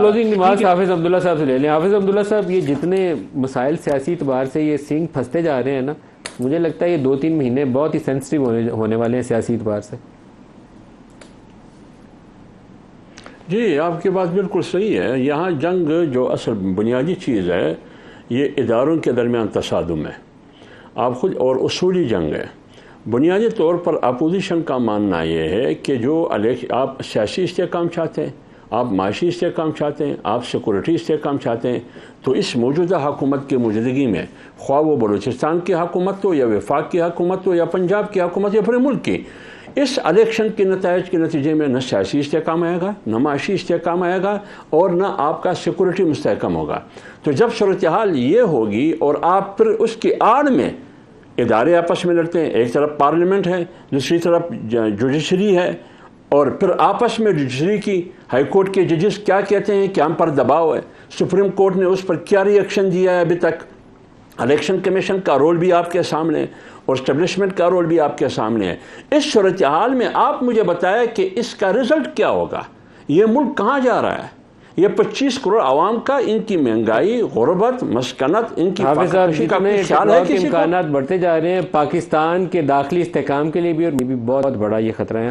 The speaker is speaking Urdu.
کلوزنگ نماز حافظ عبداللہ صاحب سے لے لیں۔ حافظ عبداللہ صاحب، یہ جتنے مسائل سیاسی اعتبار سے یہ سینگ پھنستے جا رہے ہیں نا، مجھے لگتا ہے یہ 2-3 مہینے بہت ہی سینسٹیو ہونے والے ہیں سیاسی اعتبار سے۔ جی، آپ کی بات بالکل صحیح ہے۔ یہاں جنگ جو اصل بنیادی چیز ہے یہ اداروں کے درمیان تصادم ہے، آپ خود، اور اصولی جنگ ہے۔ بنیادی طور پر اپوزیشن کا ماننا یہ ہے کہ جو آپ سیاسی استحکام چاہتے ہیں، آپ معاشی استحکام چاہتے ہیں، آپ سیکورٹی استحکام چاہتے ہیں، تو اس موجودہ حکومت کی موجودگی میں، خواہ وہ بلوچستان کی حکومت ہو یا وفاق کی حکومت ہو یا پنجاب کی حکومت یا پورے ملک کی، اس الیکشن کے نتائج کے نتیجے میں نہ سیاسی استحکام آئے گا، نہ معاشی استحکام آئے گا، اور نہ آپ کا سیکورٹی مستحکم ہوگا۔ تو جب صورتحال یہ ہوگی اور آپ پھر اس کی آڑ میں ادارے آپس میں لڑتے ہیں، ایک طرف پارلیمنٹ ہے، دوسری طرف جوڈیشری ہے، اور پھر آپس میں جوڈیشری کی ہائی کورٹ کے ججز کیا کہتے ہیں کہ ہم پر دباؤ ہے، سپریم کورٹ نے اس پر کیا ری ایکشن دیا ہے ابھی تک، الیکشن کمیشن کا رول بھی آپ کے سامنے ہے اور اسٹیبلشمنٹ کا رول بھی آپ کے سامنے ہے۔ اس صورتحال میں آپ مجھے بتائیں کہ اس کا رزلٹ کیا ہوگا، یہ ملک کہاں جا رہا ہے؟ یہ 25 کروڑ عوام کا، ان کی مہنگائی، غربت، مسکنت، ان کی فاقہ کا کوئی خیال ہے کسی کو؟ امکانات بڑھتے جا رہے ہیں پاکستان کے داخلی استحکام کے لیے بھی، اور بھی بہت بڑا یہ خطرہ ہے۔